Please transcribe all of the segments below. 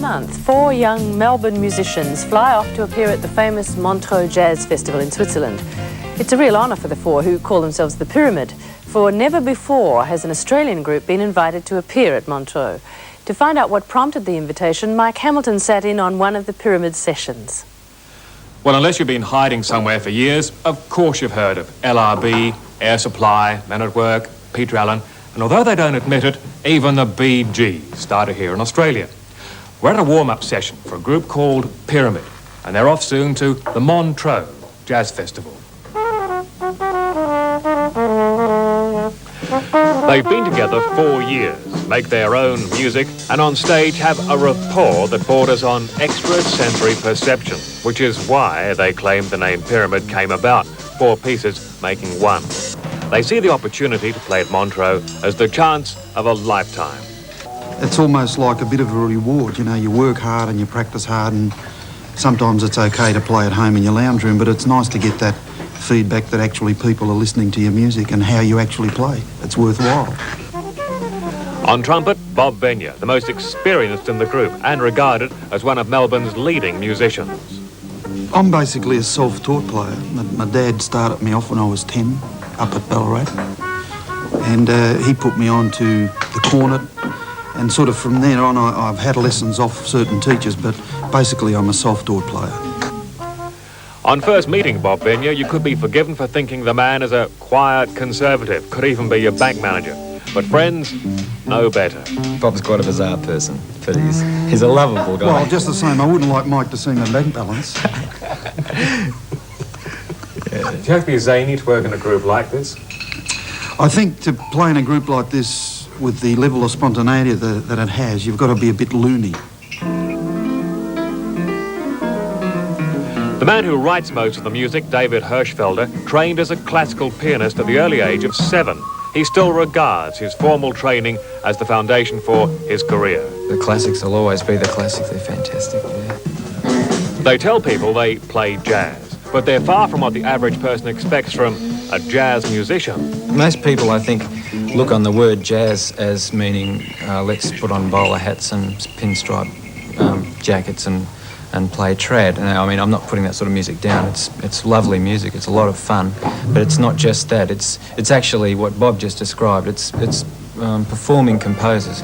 month, 4 young Melbourne musicians fly off to appear at the famous Montreux Jazz Festival in Switzerland. It's a real honour for the 4 who call themselves the Pyramid, for never before has an Australian group been invited to appear at Montreux. To find out what prompted the invitation, Mike Hamilton sat in on one of the Pyramid sessions. Well, unless you've been hiding somewhere for years, of course you've heard of LRB, Air Supply, Men at Work, Peter Allen, and although they don't admit it, even the Bee Gees started here in Australia. We're at a warm-up session for a group called Pyramid, and they're off soon to the Montreux Jazz Festival. They've been together 4 years, make their own music, and on stage have a rapport that borders on extrasensory perception, which is why they claim the name Pyramid came about, 4 pieces making one. They see the opportunity to play at Montreux as the chance of a lifetime. It's almost like a bit of a reward, you know, you work hard and you practice hard, and sometimes it's okay to play at home in your lounge room, but it's nice to get that feedback that actually people are listening to your music and how you actually play. It's worthwhile. On trumpet, Bob Venier, the most experienced in the group and regarded as one of Melbourne's leading musicians. I'm basically a self-taught player. My dad started me off when I was 10 up at Ballroom, and he put me on to the cornet, and sort of from there on I've had lessons off certain teachers, but basically I'm a self-taught player. On first meeting Bob Venier, you could be forgiven for thinking the man is a quiet conservative, could even be your bank manager. But friends know better. Bob's quite a bizarre person, but he's a lovable guy. Well, just the same, I wouldn't like Mike to see my bank balance. Do you have to be zany to work in a group like this? I think to play in a group like this with the level of spontaneity that it has, you've got to be a bit loony. The man who writes most of the music, David Hirschfelder, trained as a classical pianist at the early age of 7. He still regards his formal training as the foundation for his career. The classics will always be the classics. They're fantastic, yeah. They tell people they play jazz, but they're far from what the average person expects from a jazz musician. Most people, I think, look on the word jazz as meaning let's put on bowler hats and pinstripe jackets and play trad. And I mean, I'm not putting that sort of music down. It's lovely music. It's a lot of fun, but it's not just that. It's actually what Bob just described. It's performing composers.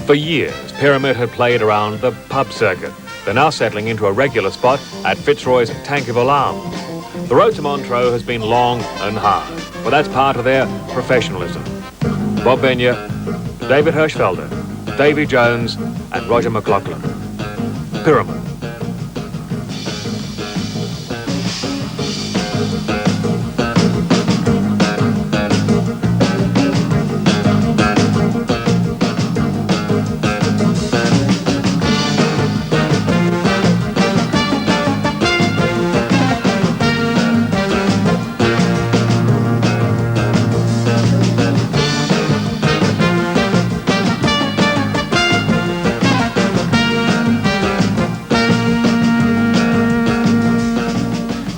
For years, Pyramid had played around the pub circuit. They're now settling into a regular spot at Fitzroy's Tankerville Arms. The road to Montreux has been long and hard, but that's part of their professionalism. Bob Venier, David Hirschfelder, Davy Jones, and Roger McLachlan. Pyramid.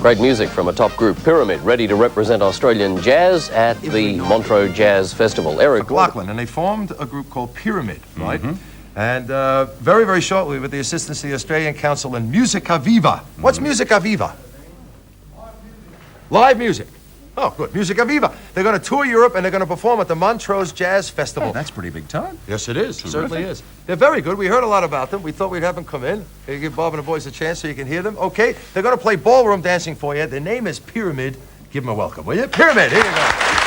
Great music from a top group, Pyramid, ready to represent Australian jazz at the Montreux Jazz Festival. Eric McLachlan, and they formed a group called Pyramid, right? And very, very shortly, with the assistance of the Australian Council and Musica Viva. What's Musica Viva? Live music. Oh, good. Musica Viva. They're going to tour Europe, and they're going to perform at the Montreux Jazz Festival. Oh, that's pretty big time. Yes, it is. It certainly is. They're very good. We heard a lot about them. We thought we'd have them come in. Give Bob and the boys a chance so you can hear them. Okay, they're going to play ballroom dancing for you. Their name is Pyramid. Give them a welcome, will you? Pyramid, here you go.